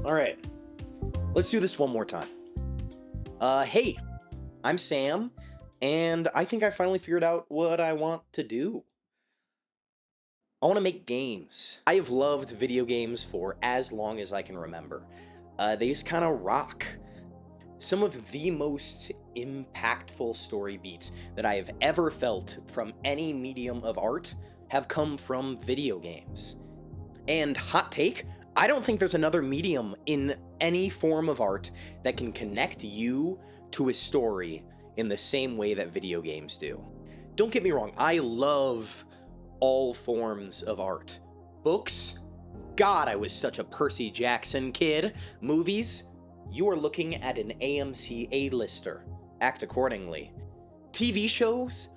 Alright, let's do this one more time. Hey, I'm Sam, and I think I finally figured out what I want to do. I want to make games. I have loved video games for as long as I can remember. They just kind of rock. Some of the most impactful story beats that I have ever felt from any medium of art have come from video games. And hot take, I don't think there's another medium in any form of art that can connect you to a story in the same way that video games do. Don't get me wrong, I love all forms of art. Books? God, I was such a Percy Jackson kid. Movies? You are looking at an AMC A-lister. Act accordingly. TV shows?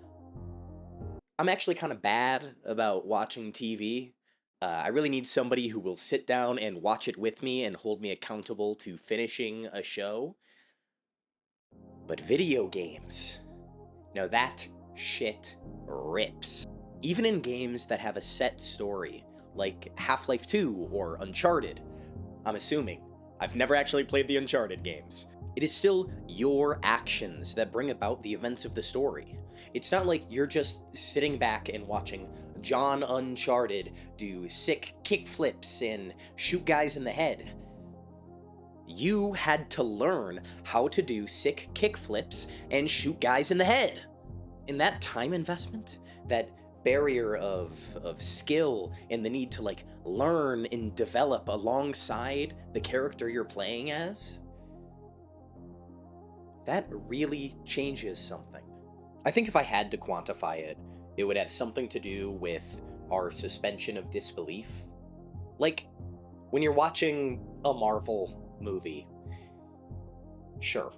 I'm actually kind of bad about watching TV. I really need somebody who will sit down and watch it with me and hold me accountable to finishing a show. But video games, now that shit rips. Even in games that have a set story, like Half-Life 2 or Uncharted, I'm assuming. I've never actually played the Uncharted games. It is still your actions that bring about the events of the story. It's not like you're just sitting back and watching John Uncharted do sick kickflips and shoot guys in the head. You had to learn how to do sick kickflips and shoot guys in the head. In that time investment, that barrier of skill and the need to learn and develop alongside the character you're playing as, that really changes something. I think if I had to quantify it, it would have something to do with our suspension of disbelief. Like, when you're watching a Marvel movie, sure,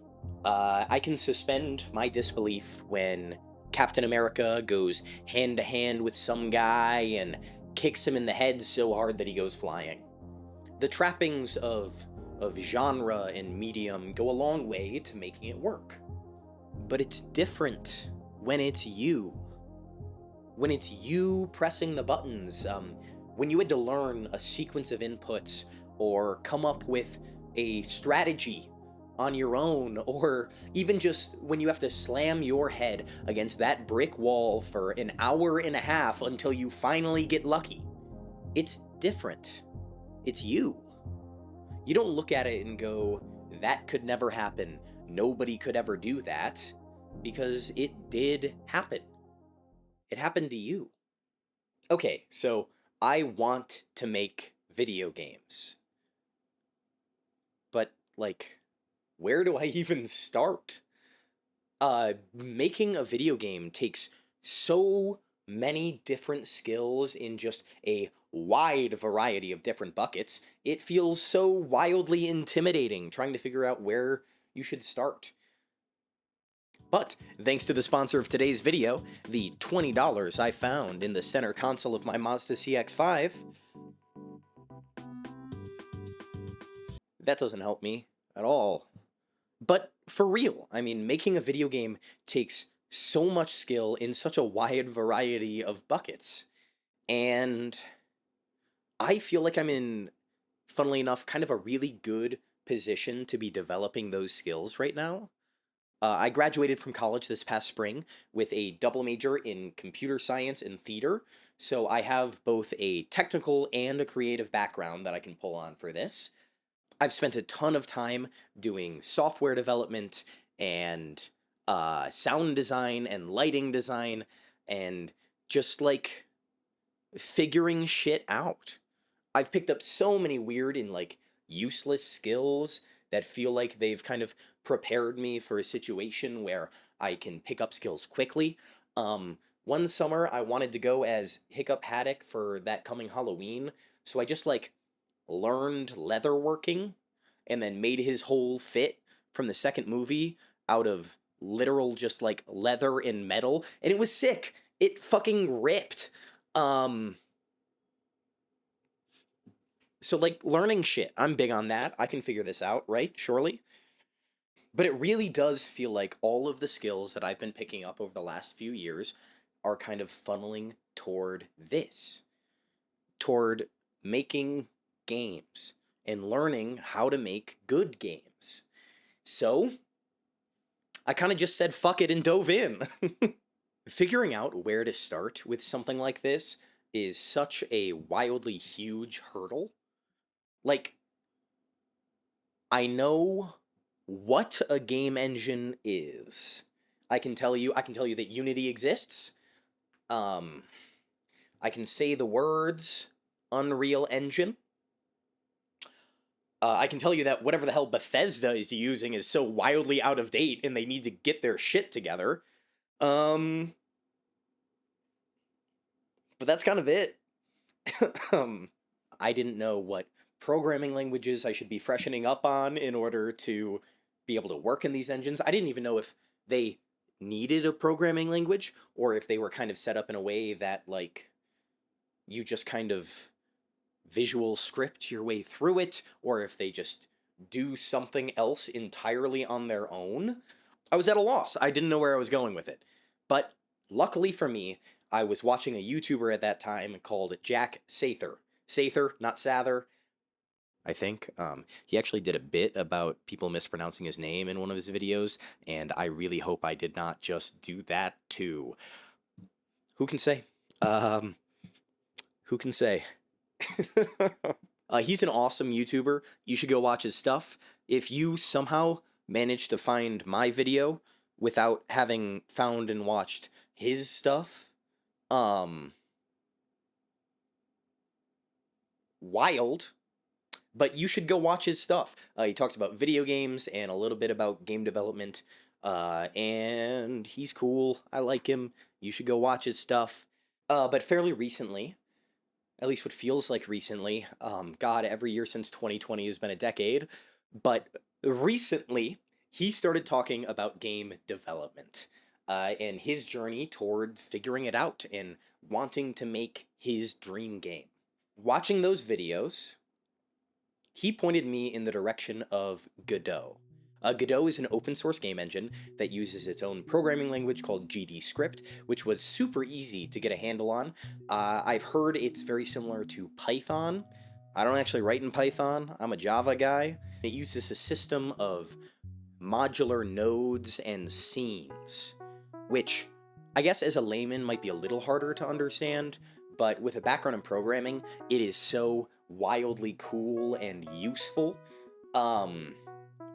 I can suspend my disbelief when Captain America goes hand-to-hand with some guy and kicks him in the head so hard that he goes flying. The trappings of genre and medium go a long way to making it work. But it's different when it's you. When it's you pressing the buttons, when you had to learn a sequence of inputs or come up with a strategy on your own, or even just when you have to slam your head against that brick wall for an hour and a half until you finally get lucky. It's different. It's you. You don't look at it and go, that could never happen. Nobody could ever do that, because it did happen. It happened to you. Okay, so I want to make video games. But, where do I even start? Making a video game takes so many different skills in just a wide variety of different buckets. It feels so wildly intimidating trying to figure out where you should start. But thanks to the sponsor of today's video, the $20 I found in the center console of my Mazda CX-5, that doesn't help me at all. But for real, I mean, making a video game takes so much skill in such a wide variety of buckets. And I feel like I'm in, funnily enough, kind of a really good position to be developing those skills right now. I graduated from college this past spring with a double major in computer science and theater, so I have both a technical and a creative background that I can pull on for this. I've spent a ton of time doing software development and sound design and lighting design and just figuring shit out. I've picked up so many weird and useless skills that feel like they've kind of prepared me for a situation where I can pick up skills quickly. One summer I wanted to go as Hiccup Haddock for that coming Halloween, so I just learned leather working and then made his whole fit from the second movie out of literal just leather and metal, and it was sick. It fucking ripped. So learning shit, I'm big on that. I can figure this out, right? Surely. But it really does feel like all of the skills that I've been picking up over the last few years are kind of funneling toward this. Toward making games. and learning how to make good games. So I kind of just said fuck it and dove in. Figuring out where to start with something like this is such a wildly huge hurdle. Like, I know what a game engine is. I can tell you that Unity exists. Um, I can say the words Unreal Engine. I can tell you that whatever the hell Bethesda is using is so wildly out of date and they need to get their shit together. But that's kind of it. I didn't know what programming languages I should be freshening up on in order to be able to work in these engines. I didn't even know if they needed a programming language or if they were kind of set up in a way that, like, you just kind of visual script your way through it, or if they just do something else entirely on their own. I was at a loss. I didn't know where I was going with it. But luckily for me, I was watching a YouTuber at that time called Jack Sather. Sather, not Sather, I think. He actually did a bit about people mispronouncing his name in one of his videos, and I really hope I did not just do that too. Who can say? Who can say? He's an awesome YouTuber. You should go watch his stuff. If you somehow manage to find my video without having found and watched his stuff, wild. But you should go watch his stuff. He talks about video games and a little bit about game development. And he's cool. I like him. You should go watch his stuff. But fairly recently, at least what feels like recently, God, every year since 2020 has been a decade, but recently he started talking about game development and his journey toward figuring it out and wanting to make his dream game. Watching those videos, he pointed me in the direction of Godot. Godot is an open source game engine that uses its own programming language called GDScript, which was super easy to get a handle on. I've heard it's very similar to Python. I don't actually write in Python, I'm a Java guy. It uses a system of modular nodes and scenes, which I guess as a layman might be a little harder to understand, but with a background in programming, it is so wildly cool and useful.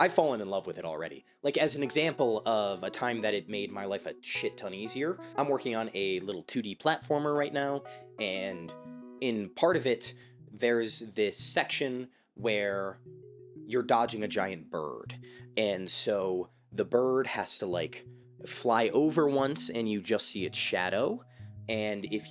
I've fallen in love with it already. Like, as an example of a time that it made my life a shit ton easier, I'm working on a little 2D platformer right now, and in part of it, there's this section where you're dodging a giant bird. And so the bird has to, like, fly over once and you just see its shadow. And if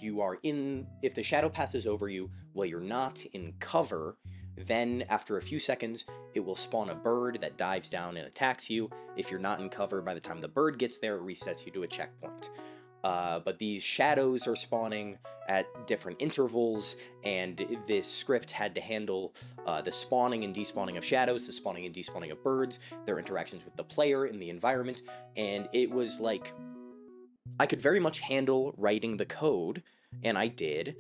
the shadow passes over you while you're not in cover, then after a few seconds, it will spawn a bird that dives down and attacks you. If you're not in cover, by the time the bird gets there, it resets you to a checkpoint. But these shadows are spawning at different intervals, and this script had to handle the spawning and despawning of shadows, the spawning and despawning of birds, their interactions with the player in the environment, and it was like, I could very much handle writing the code, and I did,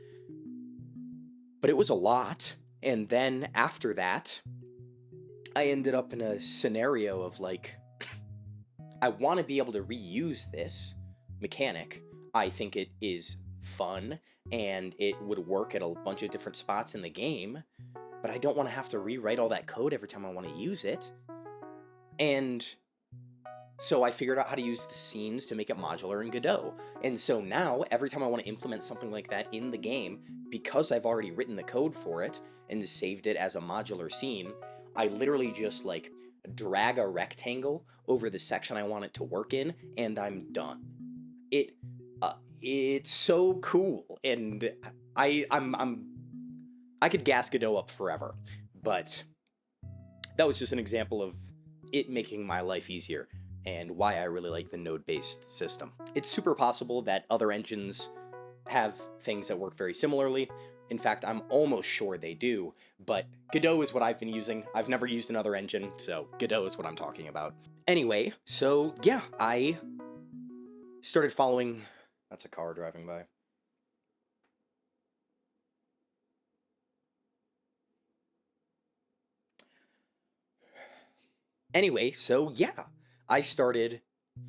but it was a lot. And then after that, I ended up in a scenario of like, I want to be able to reuse this mechanic. I think it is fun and it would work at a bunch of different spots in the game, but I don't want to have to rewrite all that code every time I want to use it. And so I figured out how to use the scenes to make it modular in Godot. And so now, every time I want to implement something like that in the game, because I've already written the code for it and saved it as a modular scene, I literally just like drag a rectangle over the section I want it to work in, and I'm done. It's so cool, and I could gas Godot up forever, but that was just an example of it making my life easier and why I really like the node-based system. It's super possible that other engines have things that work very similarly. In fact, I'm almost sure they do, but Godot is what I've been using. I've never used another engine, so Godot is what I'm talking about. Anyway, so yeah, I started following... That's a car driving by. Anyway, so yeah, I started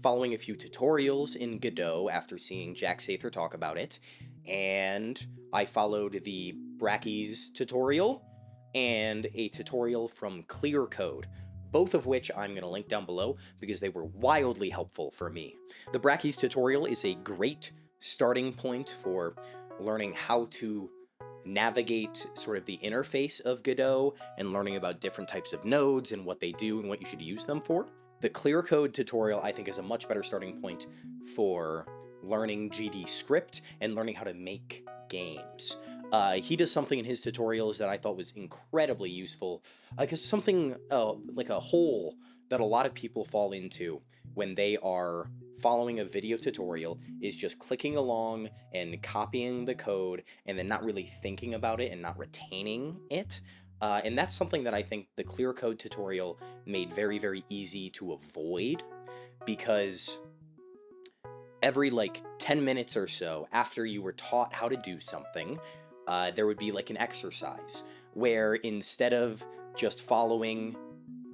following a few tutorials in Godot after seeing Jack Sather talk about it, and I followed the Brackeys tutorial and a tutorial from Clear Code, both of which I'm going to link down below because they were wildly helpful for me. The Brackeys tutorial is a great starting point for learning how to navigate sort of the interface of Godot and learning about different types of nodes and what they do and what you should use them for. The Clear Code tutorial, I think, is a much better starting point for learning GD script and learning how to make games. He does something in his tutorials that I thought was incredibly useful, because something like a hole that a lot of people fall into when they are following a video tutorial is just clicking along and copying the code and then not really thinking about it and not retaining it. And that's something that I think the Clear Code tutorial made very, very easy to avoid, because every like 10 minutes or so after you were taught how to do something, there would be like an exercise where instead of just following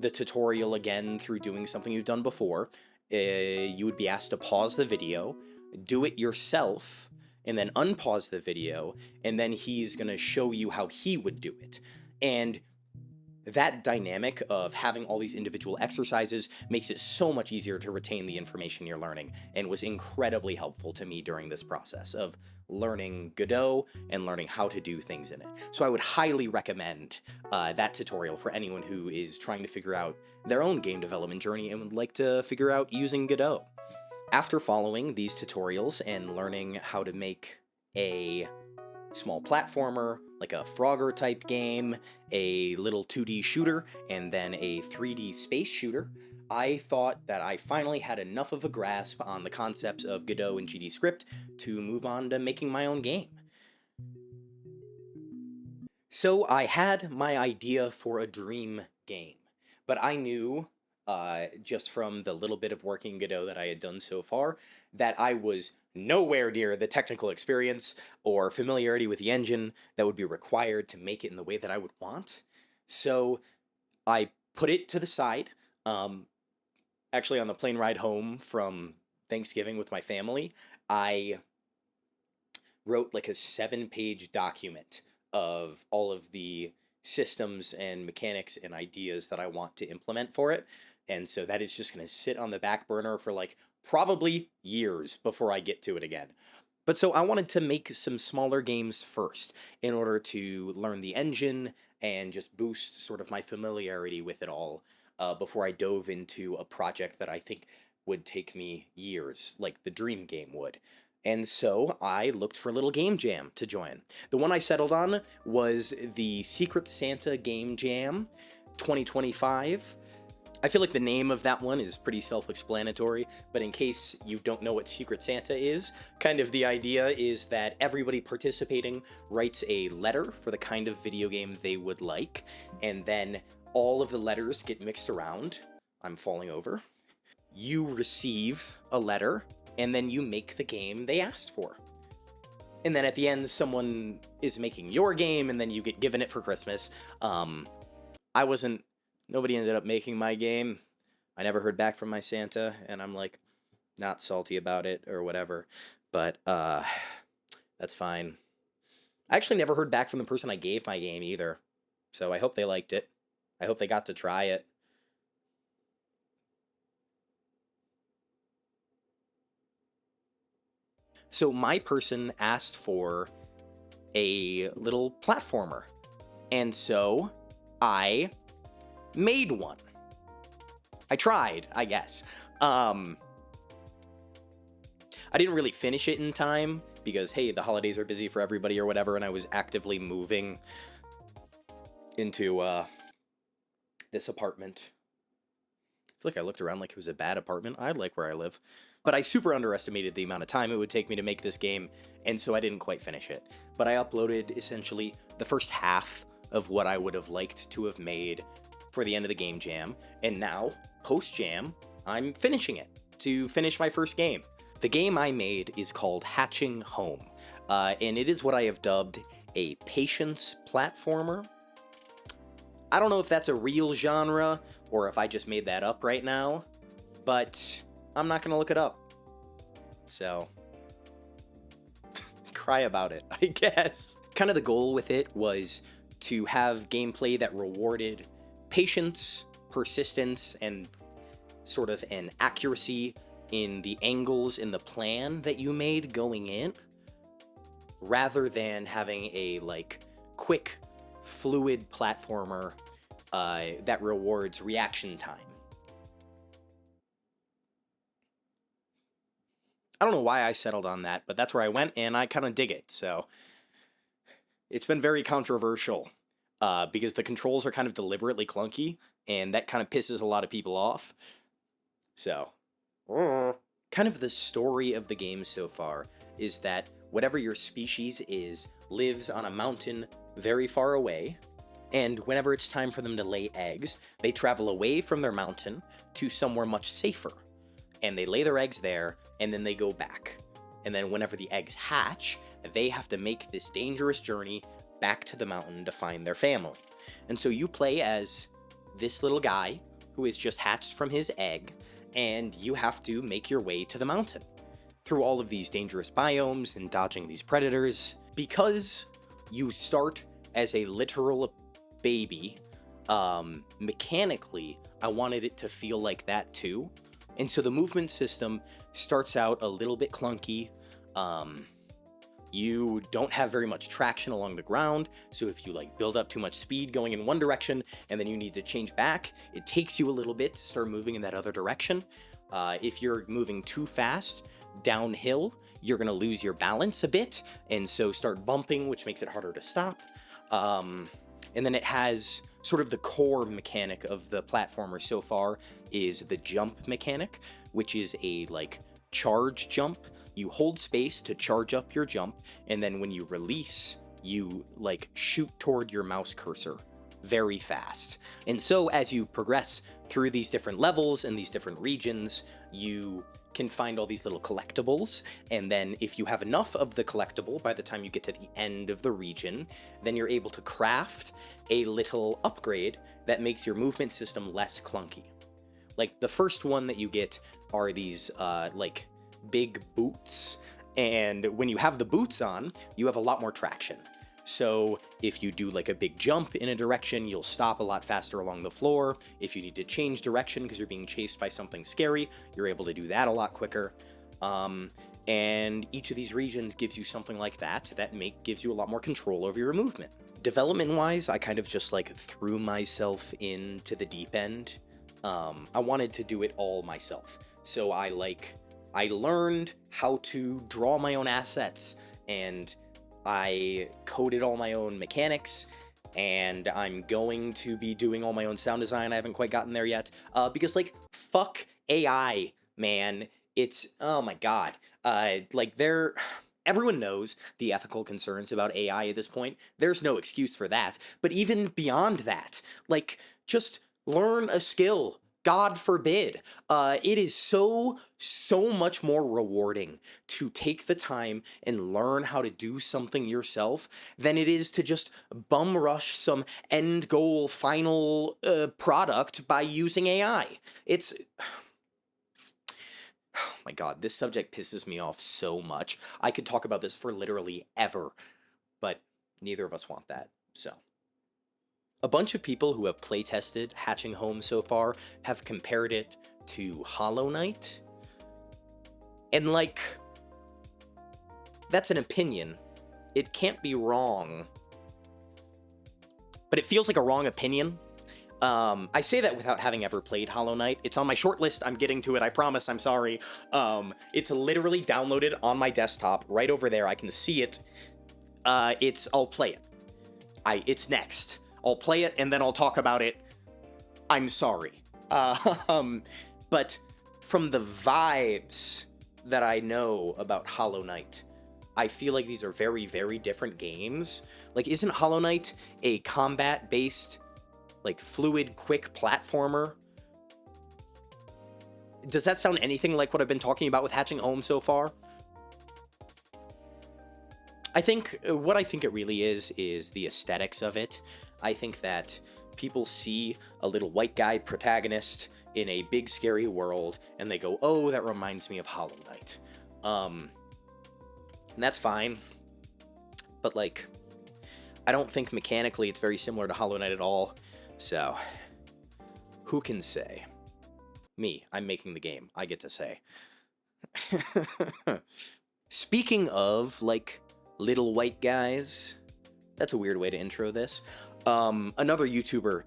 the tutorial again through doing something you've done before, you would be asked to pause the video, do it yourself, and then unpause the video, and then he's going to show you how he would do it. And that dynamic of having all these individual exercises makes it so much easier to retain the information you're learning, and was incredibly helpful to me during this process of learning Godot and learning how to do things in it. So I would highly recommend that tutorial for anyone who is trying to figure out their own game development journey and would like to figure out using Godot. After following these tutorials and learning how to make a small platformer, like a Frogger type game, a little 2D shooter, and then a 3D space shooter, I thought that I finally had enough of a grasp on the concepts of Godot and GD script to move on to making my own game. So I had my idea for a dream game, but I knew, just from the little bit of working Godot that I had done so far, that I was nowhere near the technical experience or familiarity with the engine that would be required to make it in the way that I would want. So I put it to the side. Actually, on the plane ride home from Thanksgiving with my family, I wrote like a 7-page document of all of the systems and mechanics and ideas that I want to implement for it. And so that is just going to sit on the back burner for like probably years before I get to it again. But so I wanted to make some smaller games first in order to learn the engine and just boost sort of my familiarity with it all, before I dove into a project that I think would take me years, like the dream game would. And so I looked for a little game jam to join. The one I settled on was the Secret Santa Game Jam 2025. I feel like the name of that one is pretty self-explanatory, but in case you don't know what Secret Santa is, kind of the idea is that everybody participating writes a letter for the kind of video game they would like, and then all of the letters get mixed around. I'm falling over. You receive a letter, and then you make the game they asked for. And then at the end, someone is making your game, and then you get given it for Christmas. Nobody ended up making my game. I never heard back from my Santa, and I'm like, not salty about it or whatever. But, that's fine. I actually never heard back from the person I gave my game either. So I hope they liked it. I hope they got to try it. So my person asked for a little platformer. And so I made one. I tried, I guess. I didn't really finish it in time because, hey, the holidays are busy for everybody or whatever, and I was actively moving into this apartment. I feel like I looked around like it was a bad apartment. I like where I live. But I super underestimated the amount of time it would take me to make this game, and so I didn't quite finish it. But I uploaded essentially the first half of what I would have liked to have made for the end of the game jam, and now, post-jam, I'm finishing it to finish my first game. The game I made is called Hatching Home, and it is what I have dubbed a patience platformer. I don't know if that's a real genre or if I just made that up right now, but I'm not gonna look it up. So, cry about it, I guess. Kind of the goal with it was to have gameplay that rewarded patience, persistence, and sort of an accuracy in the angles in the plan that you made going in, rather than having a, like, quick, fluid platformer that rewards reaction time. I don't know why I settled on that, but that's where I went, and I kind of dig it, so... It's been very controversial, because the controls are kind of deliberately clunky, and that kind of pisses a lot of people off. So, kind of the story of the game so far is that whatever your species is lives on a mountain very far away, and whenever it's time for them to lay eggs, they travel away from their mountain to somewhere much safer. And they lay their eggs there, and then they go back. And then whenever the eggs hatch, they have to make this dangerous journey back to the mountain to find their family. And so you play as this little guy who is just hatched from his egg, and you have to make your way to the mountain through all of these dangerous biomes and dodging these predators. Because you start as a literal baby, mechanically, I wanted it to feel like that too. And so the movement system starts out a little bit clunky. You don't have very much traction along the ground, so if you like build up too much speed going in one direction and then you need to change back, it takes you a little bit to start moving in that other direction. If you're moving too fast downhill, you're going to lose your balance a bit, and so start bumping, which makes it harder to stop. And then it has sort of the core mechanic of the platformer so far is the jump mechanic, which is a like charge jump. You hold space to charge up your jump, and then when you release, you like shoot toward your mouse cursor very fast. And so as you progress through these different levels and these different regions, you can find all these little collectibles, and then if you have enough of the collectible by the time you get to the end of the region, then you're able to craft a little upgrade that makes your movement system less clunky. Like the first one that you get are these like big boots, and when you have the boots on, you have a lot more traction. So if you do like a big jump in a direction, you'll stop a lot faster along the floor. If you need to change direction because you're being chased by something scary, you're able to do that a lot quicker. And each of these regions gives you something like that gives you a lot more control over your movement. Development-wise, I kind of just like threw myself into the deep end. I wanted to do it all myself. So I learned how to draw my own assets, and I coded all my own mechanics, and I'm going to be doing all my own sound design. I haven't quite gotten there yet, because like, fuck AI, man. It's, oh my god. Everyone knows the ethical concerns about AI at this point. There's no excuse for that. But even beyond that, like, just learn a skill. God forbid. It is so much more rewarding to take the time and learn how to do something yourself than it is to just bum rush some end goal final product by using AI. It's... Oh my god, this subject pisses me off so much. I could talk about this for literally ever, but neither of us want that, so... A bunch of people who have playtested Hatching Home so far have compared it to Hollow Knight. And like, that's an opinion. It can't be wrong. But it feels like a wrong opinion. I say that without having ever played Hollow Knight. It's on my short list. I'm getting to it. I promise. I'm sorry. It's literally downloaded on my desktop right over there. I can see it. I'll play it. It's next. I'll play it, and then I'll talk about it. I'm sorry. But from the vibes that I know about Hollow Knight, I feel like these are very, very different games. Like, isn't Hollow Knight a combat-based, like, fluid, quick platformer? Does that sound anything like what I've been talking about with Hatching Home so far? What I think it really is the aesthetics of it. I think that people see a little white guy protagonist in a big scary world and they go, oh, that reminds me of Hollow Knight. And that's fine. But like, I don't think mechanically it's very similar to Hollow Knight at all. So, who can say? Me, I'm making the game. I get to say. Speaking of, like, little white guys, that's a weird way to intro this. Another YouTuber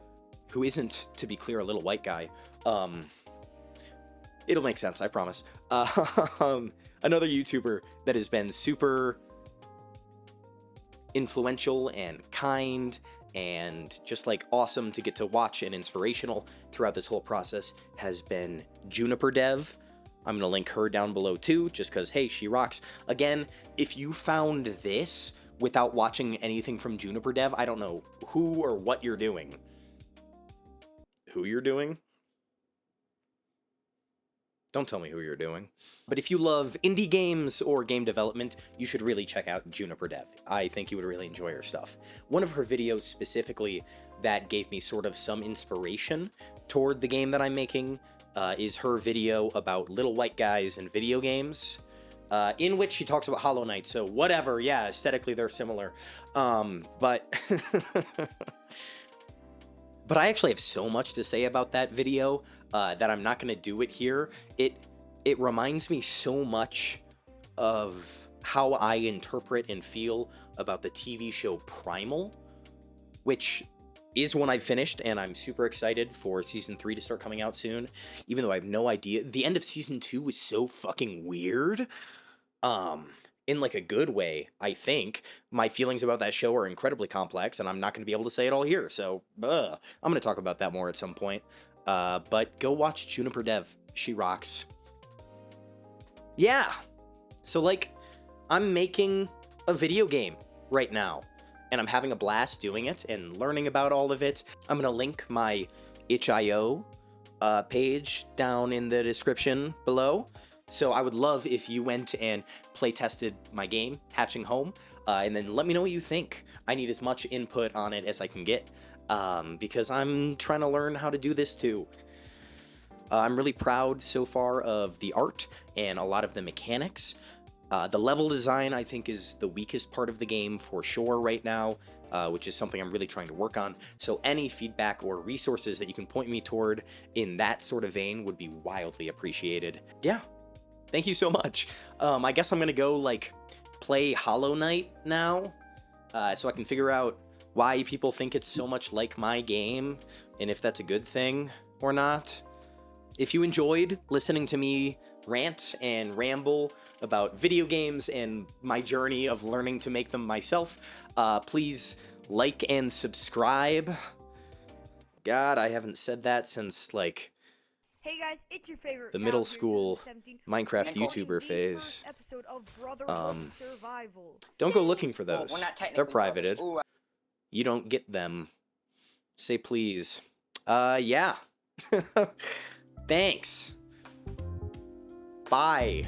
who isn't, to be clear, a little white guy. It'll make sense, I promise. Another YouTuber that has been super influential and kind and just like awesome to get to watch and inspirational throughout this whole process has been Juniper Dev. I'm going to link her down below too, just because, hey, she rocks. Again, if you found this without watching anything from Juniper Dev, I don't know who or what you're doing. Who you're doing? Don't tell me who you're doing. But if you love indie games or game development, you should really check out Juniper Dev. I think you would really enjoy her stuff. One of her videos specifically that gave me sort of some inspiration toward the game that I'm making is her video about little white guys in video games, in which she talks about Hollow Knight, so whatever, yeah, aesthetically they're similar. But I actually have so much to say about that video that I'm not going to do it here. It reminds me so much of how I interpret and feel about the TV show Primal, which is one I've finished, and I'm super excited for Season 3 to start coming out soon, even though I have no idea. The end of Season 2 was so fucking weird, in like a good way, I think. My feelings about that show are incredibly complex, and I'm not going to be able to say it all here, so I'm going to talk about that more at some point. But go watch Juniper Dev. She rocks. Yeah. So, like, I'm making a video game right now, and I'm having a blast doing it and learning about all of it. I'm going to link my itch.io page down in the description below. So I would love if you went and play tested my game, Hatching Home, and then let me know what you think. I need as much input on it as I can get, because I'm trying to learn how to do this too. I'm really proud so far of the art and a lot of the mechanics. The level design, I think, is the weakest part of the game for sure right now, which is something I'm really trying to work on. So any feedback or resources that you can point me toward in that sort of vein would be wildly appreciated. Yeah, thank you so much. I guess I'm gonna go, like, play Hollow Knight now, so I can figure out why people think it's so much like my game, and if that's a good thing or not. If you enjoyed listening to me rant and ramble about video games and my journey of learning to make them myself, please like and subscribe. God, I haven't said that since, like, hey guys, it's your favorite the middle school Minecraft YouTuber phase. Don't go looking for those. Well, they're privated. You don't get them. Say please. Yeah. Thanks. Bye.